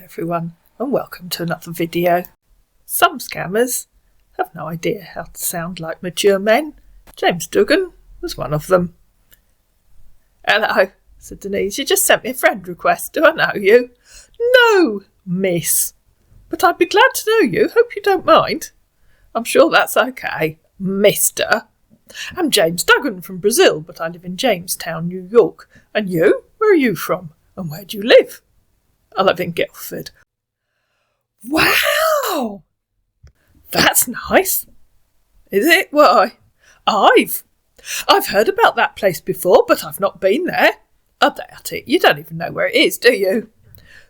everyone, and welcome to another video. Some scammers have no idea how to sound like mature men. James Duggan was one of them. "Hello," said Denise. "You just sent me a friend request. Do I know you?" "No, miss. But I'd be glad to know you. Hope you don't mind." "I'm sure that's okay, mister. I'm James Duggan from Brazil, but I live in Jamestown, New York. And you? Where are you from? And where do you live?" "I live in Guildford." "Wow! That's nice." "Is it? Why?" I've heard about that place before, but I've not been there." "I doubt it. You don't even know where it is, do you?"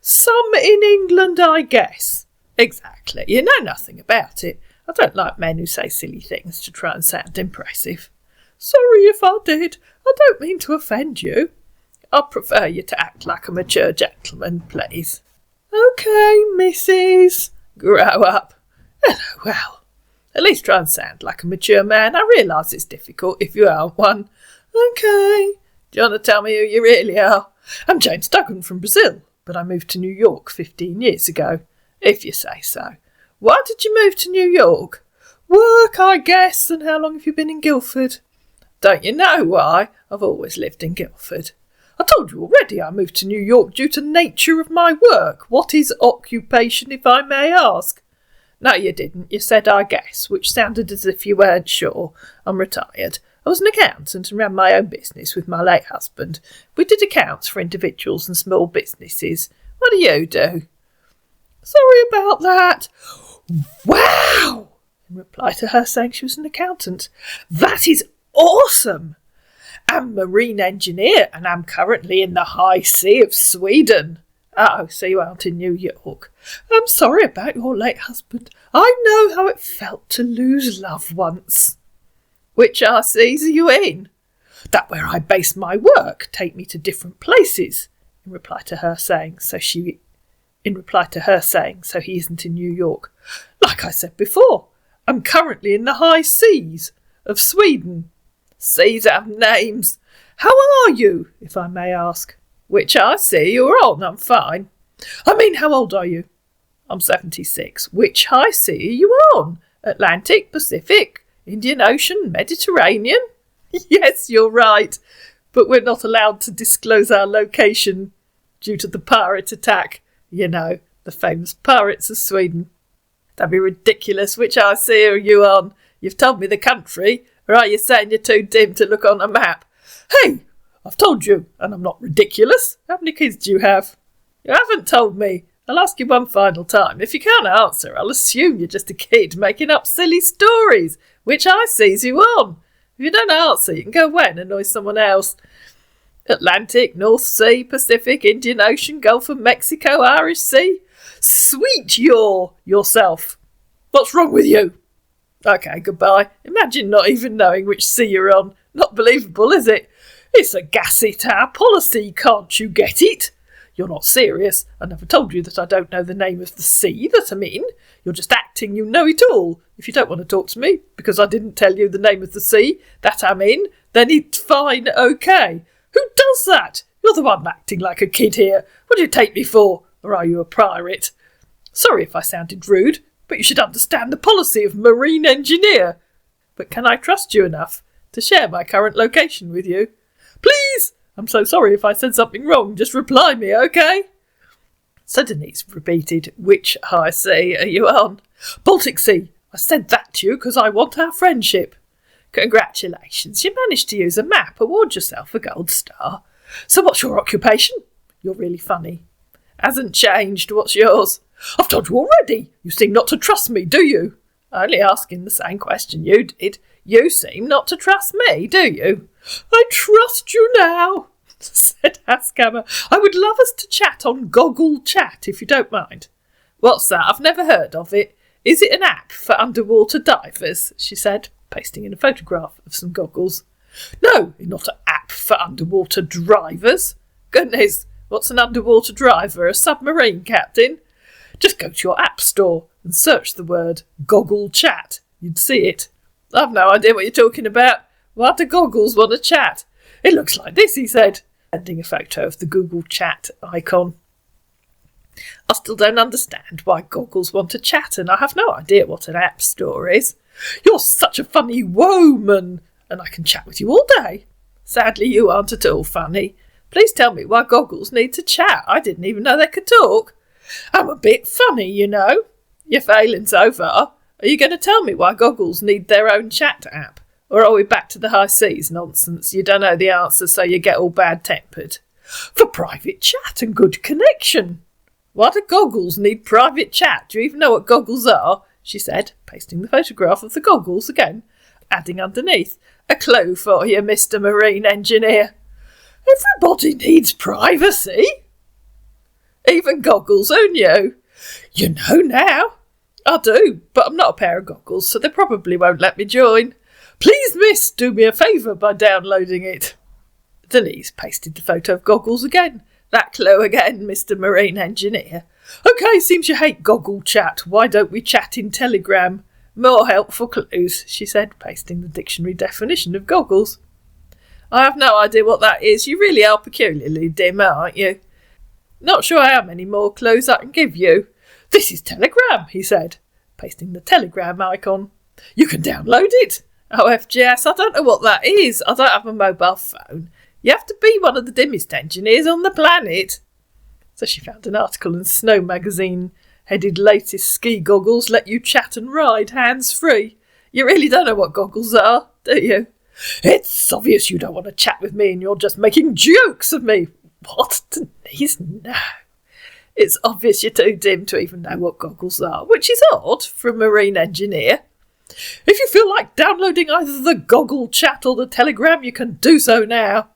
"Some in England, I guess." "Exactly. You know nothing about it. I don't like men who say silly things to try and sound impressive." "Sorry if I did. I don't mean to offend you." "I'd prefer you to act like a mature gentleman, please." "OK, missus." "Grow up." "Hello, well. At least try and sound like a mature man. I realise it's difficult if you aren't one." "OK. Do you want to tell me who you really are?" "I'm James Duggan from Brazil, but I moved to New York 15 years ago." "If you say so. Why did you move to New York?" "Work, I guess. And how long have you been in Guildford?" "Don't you know why? I've always lived in Guildford." "I told you already I moved to New York due to the nature of my work. What is occupation, if I may ask?" "No, you didn't. You said 'I guess,' which sounded as if you weren't sure. I'm retired. I was an accountant and ran my own business with my late husband. We did accounts for individuals and small businesses. What do you do?" "Sorry about that." "Wow!" in reply to her saying she was an accountant. "That is awesome! I'm a marine engineer and I'm currently in the high sea of Sweden." "Oh, so you aren't in New York." "I'm sorry about your late husband. I know how it felt to lose love once." "Which seas are you in?" "That where I base my work, take me to different places," in reply to her saying so he isn't in New York. "Like I said before, I'm currently in the high seas of Sweden." "Seas have names. How are you, if I may ask?" "Which I see you're on. I'm fine." "I mean, how old are you?" "I'm 76. Which high sea are you on? Atlantic, Pacific, Indian Ocean, Mediterranean?" "Yes, you're right. But we're not allowed to disclose our location due to the pirate attack. You know, the famous pirates of Sweden." "That'd be ridiculous. Which high sea are you on? You've told me the country. Or are you saying you're too dim to look on a map?" "Hey, I've told you, and I'm not ridiculous. How many kids do you have?" "You haven't told me. I'll ask you one final time. If you can't answer, I'll assume you're just a kid making up silly stories. Which high seas you on? If you don't answer, you can go away and annoy someone else." "Atlantic, North Sea, Pacific, Indian Ocean, Gulf of Mexico, Irish Sea." "Sweet yourself. What's wrong with you?" "OK, goodbye. Imagine not even knowing which sea you're on. Not believable, is it? It's a gasset our policy, can't you get it? You're not serious. I never told you that I don't know the name of the sea that I'm in. You're just acting you know it all. If you don't want to talk to me because I didn't tell you the name of the sea that I'm in, then it's fine, OK. Who does that? You're the one acting like a kid here. What do you take me for? Or are you a pirate?" "Sorry if I sounded rude, but you should understand the policy of marine engineer." "But can I trust you enough to share my current location with you?" "Please! I'm so sorry if I said something wrong. Just reply me, OK?" So Denise repeated, "Which high sea are you on?" "Baltic Sea. I said that to you because I want our friendship." "Congratulations. You managed to use a map. Award yourself a gold star." "So what's your occupation?" "You're really funny." "Hasn't changed. What's yours?" "I've told you already. You seem not to trust me, do you?" "Only asking the same question you did. You seem not to trust me, do you?" "I trust you now," said our scammer. "I would love us to chat on Goggle Chat, if you don't mind." "What's that? I've never heard of it. Is it an app for underwater divers?" she said, pasting in a photograph of some goggles. "No, not an app for underwater drivers." "Goodness, what's an underwater driver? A submarine captain?" "Just go to your app store and search the word Goggle Chat. You'd see it." "I've no idea what you're talking about. Why do goggles want to chat?" "It looks like this," he said, sending a photo of the Google Chat icon. I still don't understand why Goggles want to chat, and I have no idea what an app store is. You're such a funny woman, and I can chat with you all day. Sadly, you aren't at all funny. Please tell me why Goggles need to chat. I didn't even know they could talk. I'm a bit funny, you know. You're failing so far. Are you going to tell me why Goggles need their own chat app? Or are we back to the high seas nonsense? You don't know the answer, so you get all bad-tempered. For private chat and good connection. Why do Goggles need private chat? Do you even know what goggles are? She said, pasting the photograph of the goggles again, adding underneath, a clue for you, Mr. Marine Engineer. Everybody needs privacy. Even Goggles, who knew? You know now. I do, but I'm not a pair of goggles, so they probably won't let me join. Please, miss, do me a favour by downloading it. Denise pasted the photo of Goggles again. That clue again, Mr. Marine Engineer. OK, seems you hate goggle chat. Why don't we chat in Telegram? More helpful clues, she said, pasting the dictionary definition of goggles. I have no idea what that is. You really are peculiarly dim, aren't you? Not sure how many more clues I can give you. This is Telegram, he said, pasting the Telegram icon. You can download it. OFGS, I don't know what that is. I don't have a mobile phone. You have to be one of the dimmest engineers on the planet. So she found an article in Snow magazine headed Latest Ski Goggles Let You Chat and Ride Hands-Free. You really don't know what goggles are, do you? It's obvious you don't want to chat with me and you're just making jokes of me. What? Denise? No. It's obvious you're too dim to even know what goggles are, which is odd for a marine engineer. If you feel like downloading either the goggle chat or the Telegram, you can do so now.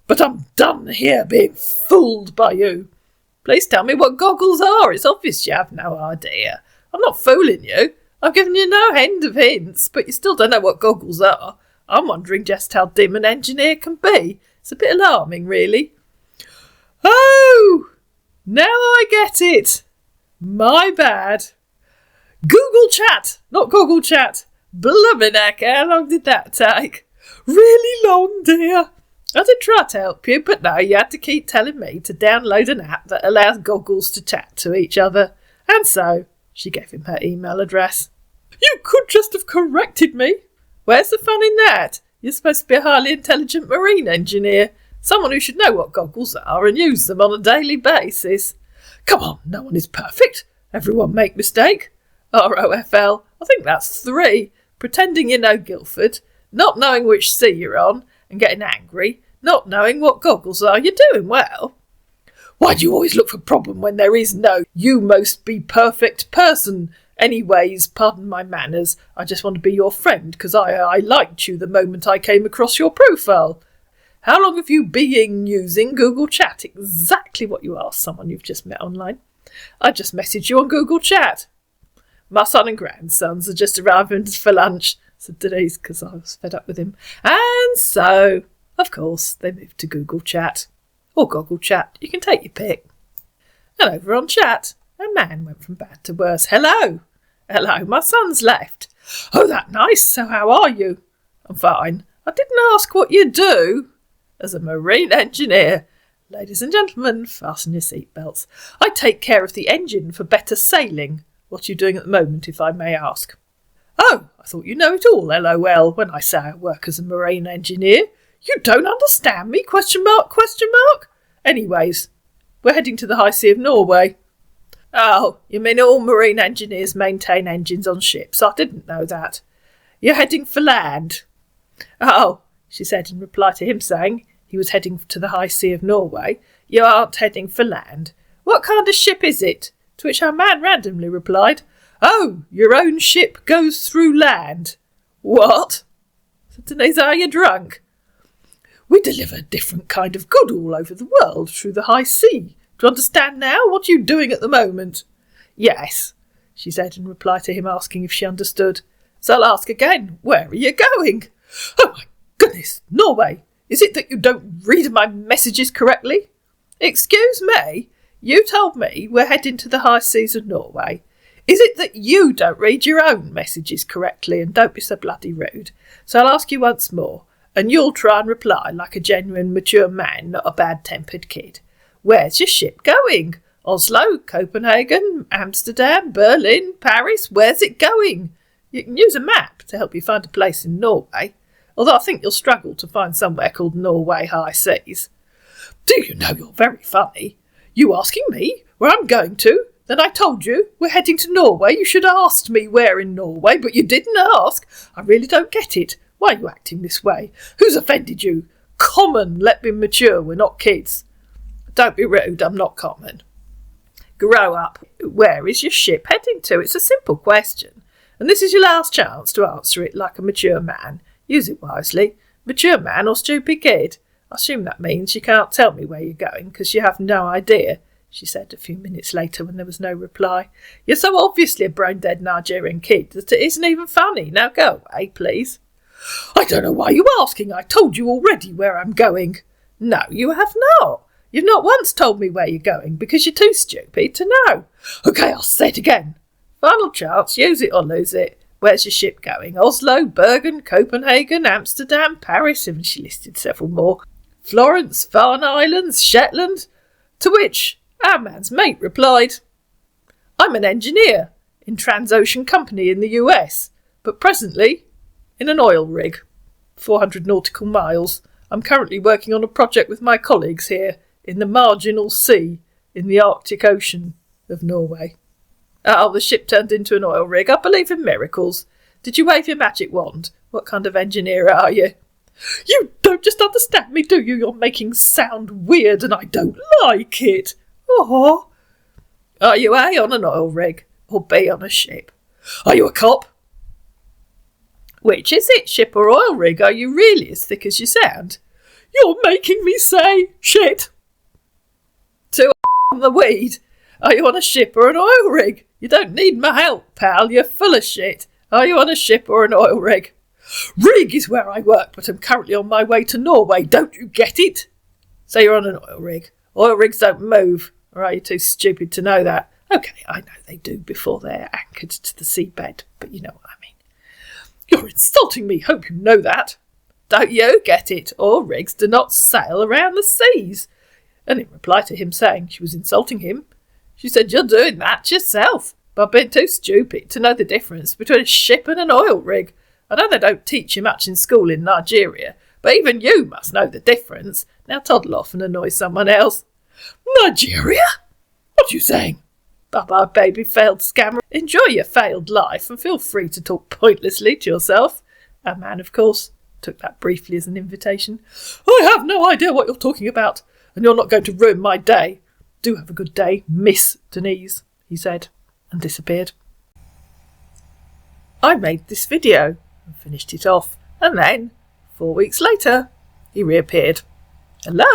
But I'm done here being fooled by you. Please tell me what goggles are. It's obvious you have no idea. I'm not fooling you. I've given you no end of hints, but you still don't know what goggles are. I'm wondering just how dim an engineer can be. It's a bit alarming, really. Oh! Now I get it. My bad. Google Chat, not Goggle Chat. Bloomin' heck, how long did that take? Really long, dear. I did try to help you, but no, you had to keep telling me to download an app that allows goggles to chat to each other. And so, she gave him her email address. You could just have corrected me. Where's the fun in that? You're supposed to be a highly intelligent marine engineer, someone who should know what goggles are and use them on a daily basis. Come on, no one is perfect. Everyone make mistake. ROFL, I think that's 3. Pretending you know Guildford, not knowing which sea you're on, and getting angry, not knowing what goggles are. You're doing well. Why do you always look for problem when there is no you most be perfect person? Anyways, pardon my manners, I just want to be your friend because I liked you the moment I came across your profile. How long have you been using Google Chat? Exactly what you asked someone you've just met online. I just messaged you on Google Chat. My son and grandsons are just arriving for lunch, said Denise, because I was fed up with him. And so, of course, they moved to Google Chat. Or Goggle Chat, you can take your pick. And over on Chat, a man went from bad to worse. Hello. Hello, my son's left. Oh, that's nice. So how are you? I'm fine. I didn't ask what you do. As a marine engineer. Ladies and gentlemen, fasten your seatbelts. I take care of the engine for better sailing. What are you doing at the moment, if I may ask? Oh, I thought you know it all, LOL, when I say I work as a marine engineer. You don't understand me, question mark, question mark? Anyways, we're heading to the high sea of Norway. Oh, you mean all marine engineers maintain engines on ships? I didn't know that. You're heading for land. Oh, she said in reply to him saying he was heading to the high sea of Norway. You aren't heading for land. What kind of ship is it? To which our man randomly replied, Oh, your own ship goes through land. What? Said Denise, are you drunk? We deliver a different kind of good all over the world through the high sea. Do you understand now? What are you doing at the moment? Yes, she said in reply to him asking if she understood. So I'll ask again, where are you going? Oh my goodness, Norway. Is it that you don't read my messages correctly? Excuse me? You told me we're heading to the high seas of Norway. Is it that you don't read your own messages correctly? And don't be so bloody rude. So I'll ask you once more, and you'll try and reply like a genuine mature man, not a bad-tempered kid. Where's your ship going? Oslo, Copenhagen, Amsterdam, Berlin, Paris. Where's it going? You can use a map to help you find a place in Norway, although I think you'll struggle to find somewhere called Norway High Seas. Do you know, you're very funny. You asking me where I'm going to? Then I told you we're heading to Norway. You should have asked me where in Norway, but you didn't ask. I really don't get it. Why are you acting this way? Who's offended you? Common, let me mature, we're not kids. Don't be rude, I'm not common. Grow up. Where is your ship heading to? It's a simple question, and this is your last chance to answer it like a mature man. Use it wisely. Mature man or stupid kid? I assume that means you can't tell me where you're going because you have no idea, she said a few minutes later when there was no reply. You're so obviously a brain-dead Nigerian kid that it isn't even funny. Now go away, please. I don't know why you're asking. I told you already where I'm going. No, you have not. You've not once told me where you're going because you're too stupid to know. OK, I'll say it again. Final chance, use it or lose it. Where's your ship going? Oslo, Bergen, Copenhagen, Amsterdam, Paris, and she listed several more. Florence, Farne Islands, Shetland. To which our man's mate replied, I'm an engineer in Transocean Company in the US, but presently in an oil rig. 400 nautical miles. I'm currently working on a project with my colleagues here in the marginal sea in the Arctic Ocean of Norway. Oh, the ship turned into an oil rig. I believe in miracles. Did you wave your magic wand? What kind of engineer are you? You don't just understand me, do you? You're making sound weird and I don't like it. Oh. Are you A, on an oil rig, or B, on a ship? Are you a cop? Which is it, ship or oil rig? Are you really as thick as you sound? You're making me say shit. To on the weed. Are you on a ship or an oil rig? You don't need my help, pal. You're full of shit. Are you on a ship or an oil rig? Rig is where I work, but I'm currently on my way to Norway. Don't you get it? So you're on an oil rig. Oil rigs don't move. Or are you too stupid to know that? OK, I know they do before they're anchored to the seabed, but you know what I mean. You're insulting me. Hope you know that. Don't you get it? Oil rigs do not sail around the seas. And in reply to him saying she was insulting him, she said, you're doing that yourself by being too stupid to know the difference between a ship and an oil rig. I know they don't teach you much in school in Nigeria, but even you must know the difference. Now toddle off and annoy someone else. Nigeria? What are you saying? Bye-bye, baby failed scammer. Enjoy your failed life and feel free to talk pointlessly to yourself. Our man, of course, took that briefly as an invitation. I have no idea what you're talking about, and you're not going to ruin my day. Do have a good day, Miss Denise, he said, and disappeared. I made this video and finished it off, and then, 4 weeks later, he reappeared. Hello?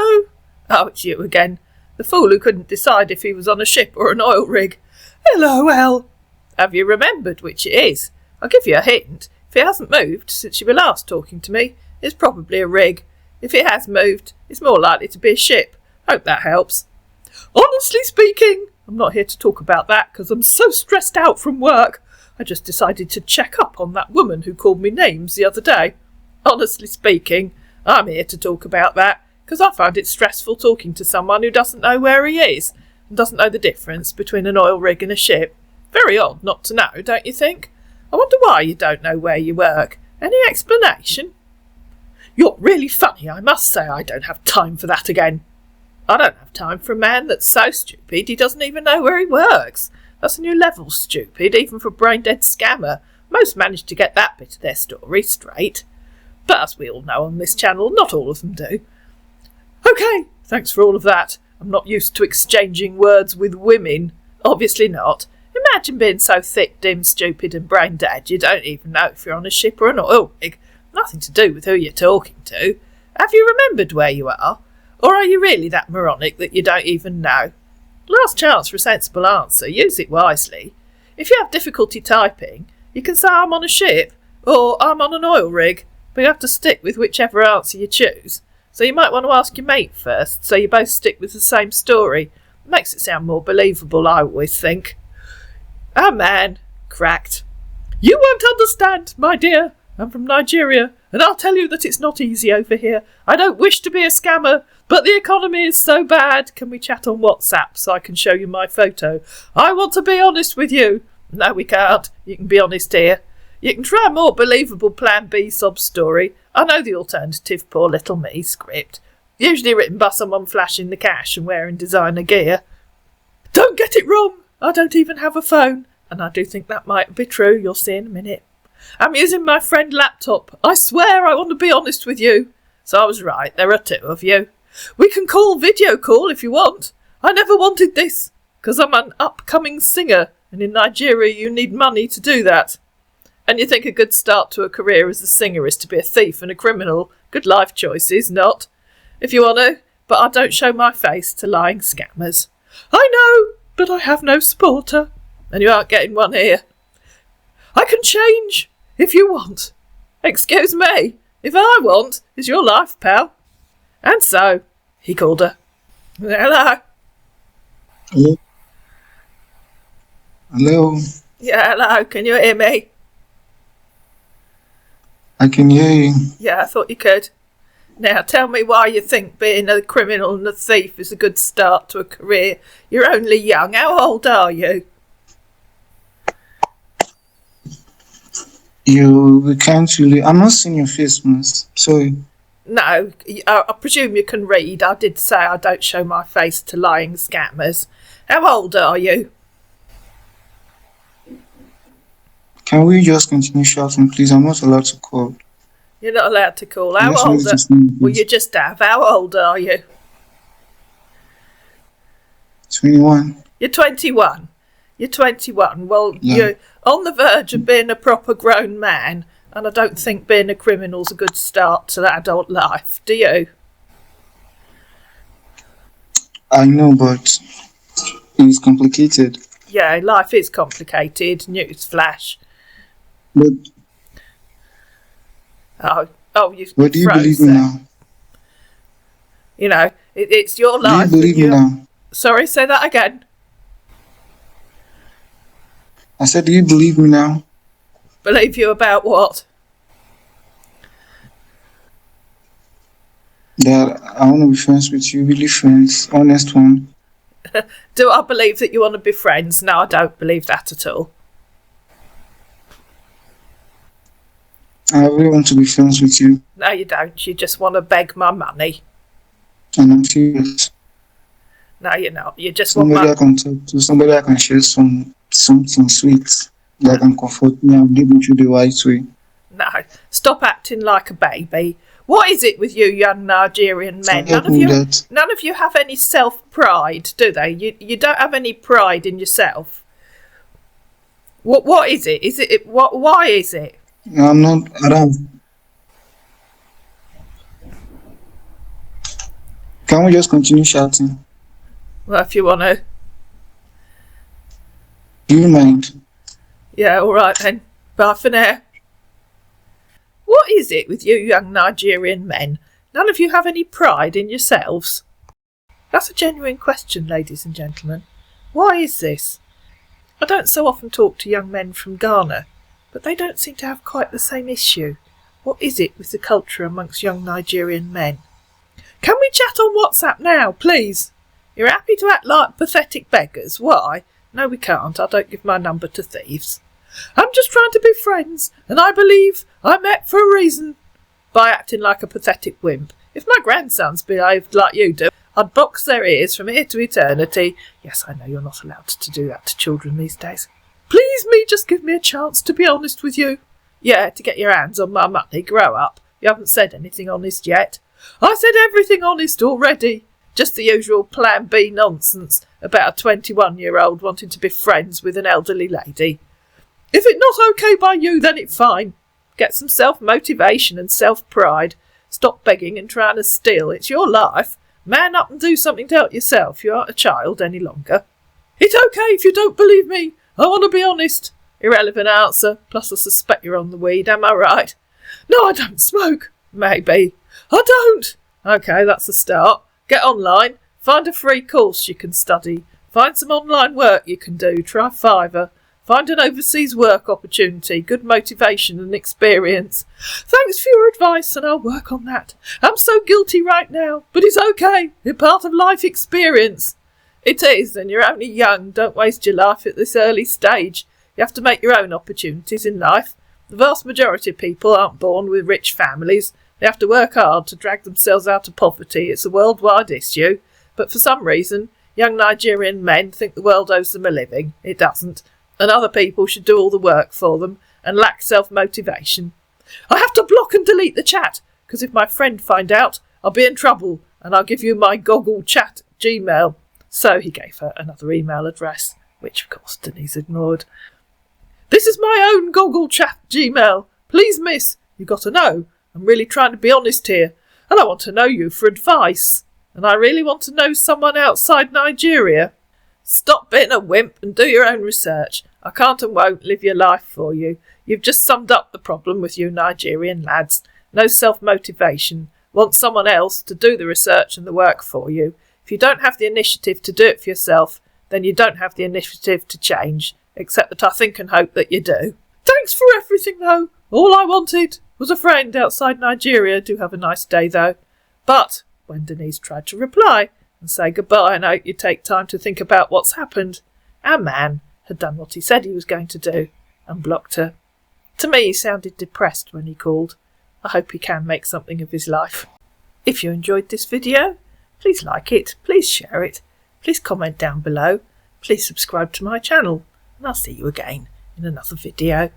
Oh, it's you again. The fool who couldn't decide if he was on a ship or an oil rig. LOL. Have you remembered which it is? I'll give you a hint. If it hasn't moved since you were last talking to me, it's probably a rig. If it has moved, it's more likely to be a ship. Hope that helps. Honestly speaking, I'm not here to talk about that because I'm so stressed out from work. I just decided to check up on that woman who called me names the other day. Honestly speaking, I'm here to talk about that because I find it stressful talking to someone who doesn't know where he is and doesn't know the difference between an oil rig and a ship. Very odd not to know, don't you think? I wonder why you don't know where you work. Any explanation? You're really funny, I must say. I don't have time for that again. I don't have time for a man that's so stupid he doesn't even know where he works. That's a new level stupid, even for a brain-dead scammer. Most manage to get that bit of their story straight. But as we all know on this channel, not all of them do. OK, thanks for all of that. I'm not used to exchanging words with women. Obviously not. Imagine being so thick, dim, stupid and brain-dead you don't even know if you're on a ship or an oil rig. Nothing to do with who you're talking to. Have you remembered where you are? Or are you really that moronic that you don't even know? Last chance for a sensible answer. Use it wisely. If you have difficulty typing, you can say I'm on a ship or I'm on an oil rig, but you have to stick with whichever answer you choose. So you might want to ask your mate first, so you both stick with the same story. It makes it sound more believable, I always think. Ah, man, cracked. You won't understand, my dear. I'm from Nigeria, And I'll tell you that it's not easy over here. I don't wish to be a scammer, but the economy is so bad. Can we chat on WhatsApp so I can show you my photo? I want to be honest with you. No, we can't. You can be honest here. You can try a more believable Plan B sob story. I know the alternative, poor little me script. Usually written by someone flashing the cash and wearing designer gear. Don't get it wrong. I don't even have a phone. And I do think that might be true. You'll see in a minute. I'm using my friend's laptop. I swear I want to be honest with you. So I was right. There are two of you. We can video call if you want. I never wanted this, because I'm an upcoming singer, and in Nigeria you need money to do that. And you think a good start to a career as a singer is to be a thief and a criminal. Good life choices, not. If you want to, but I don't show my face to lying scammers. I know, but I have no supporter, and you aren't getting one here. I can change, if you want. Excuse me, if I want, it's your life, pal. And so, he called her. Hello. Hello? Hello? Yeah, hello, can you hear me? I can hear you. Yeah, I thought you could. Now, tell me why you think being a criminal and a thief is a good start to a career. You're only young. How old are you? We can't really... I'm not seeing your face, miss. Sorry. No, I presume you can read. I did say I don't show my face to lying scammers. How old are you? Can we just continue shouting, please? I'm not allowed to call. You're not allowed to call. How Yes, old miss, are just Well, you just have. How old are you? 21. You're 21. You're 21. Well, Yeah. you're on the verge of being a proper grown man, and I don't think being a criminal's a good start to that adult life, do you? I know, but it's complicated. Yeah, life is complicated. Newsflash. But You do you froze believe me there. now? You know, it's your Do you life. believe me now? Sorry, say that again. I said, do you believe me now? Believe you about what? That I want to be friends with you, really friends, honest one. Do I believe that you want to be friends? No, I don't believe that at all. I really want to be friends with you, No, you don't. You just want to beg my money. and I'm serious. No, you're not. You just Somebody I want can talk to, somebody I can share something sweet that can comfort me and lead me through the right way. No, stop acting like a baby. What is it with you young Nigerian men? Help me with that. None of you have any self-pride, do they? You don't have any pride in yourself. What is it? Why is it? No, I'm not. I don't. Can we just continue shouting? Well, if you want to. Do you mind? Yeah, all right then. Bye for now. What is it with you young Nigerian men? None of you have any pride in yourselves? That's a genuine question, ladies and gentlemen. Why is this? I don't so often talk to young men from Ghana, but they don't seem to have quite the same issue. What is it with the culture amongst young Nigerian men? Can we chat on WhatsApp now, please? You're happy to act like pathetic beggars. Why? No, we can't. I don't give my number to thieves. I'm just trying to be friends, and I believe I met for a reason. By acting like a pathetic wimp. If my grandsons behaved like you do, I'd box their ears from here to eternity. Yes, I know you're not allowed to do that to children these days. Please me, just give me a chance to be honest with you. Yeah, to get your hands on my money. Grow up. You haven't said anything honest yet. I said everything honest already. Just the usual Plan B nonsense about a 21-year-old wanting to be friends with an elderly lady. If it's not okay by you, then it's fine. Get some self-motivation and self-pride. Stop begging and trying to steal. It's your life. Man up and do something to help yourself. You aren't a child any longer. It's okay if you don't believe me. I want to be honest. Irrelevant answer. Plus I suspect you're on the weed, am I right? No, I don't smoke. Maybe. I don't. Okay, that's a start. Get online. Find a free course you can study. Find some online work you can do. Try Fiverr. Find an overseas work opportunity, good motivation and experience. Thanks for your advice and I'll work on that. I'm so guilty right now, but it's okay. It's part of life experience. It is, and you're only young. Don't waste your life at this early stage. You have to make your own opportunities in life. The vast majority of people aren't born with rich families. They have to work hard to drag themselves out of poverty. It's a worldwide issue. But for some reason, young Nigerian men think the world owes them a living. It doesn't. And other people should do all the work for them and lack self-motivation. I have to block and delete the chat, because if my friend find out, I'll be in trouble, and I'll give you my Goggle Chat Gmail. So he gave her another email address, which of course Denise ignored. This is my own Goggle Chat Gmail. Please, miss, you got to know, I'm really trying to be honest here, and I want to know you for advice, and I really want to know someone outside Nigeria. Stop being a wimp and do your own research. I can't and won't live your life for you. You've just summed up the problem with you Nigerian lads. No self-motivation. Want someone else to do the research and the work for you. If you don't have the initiative to do it for yourself, then you don't have the initiative to change, except that I think and hope that you do. Thanks for everything, though. All I wanted was a friend outside Nigeria. Do have a nice day, though. But when Denise tried to reply and say goodbye and hope you take time to think about what's happened, our man had done what he said he was going to do and blocked her. To me, he sounded depressed when he called. I hope he can make something of his life. If you enjoyed this video, please like it, please share it, please comment down below, please subscribe to my channel, and I'll see you again in another video.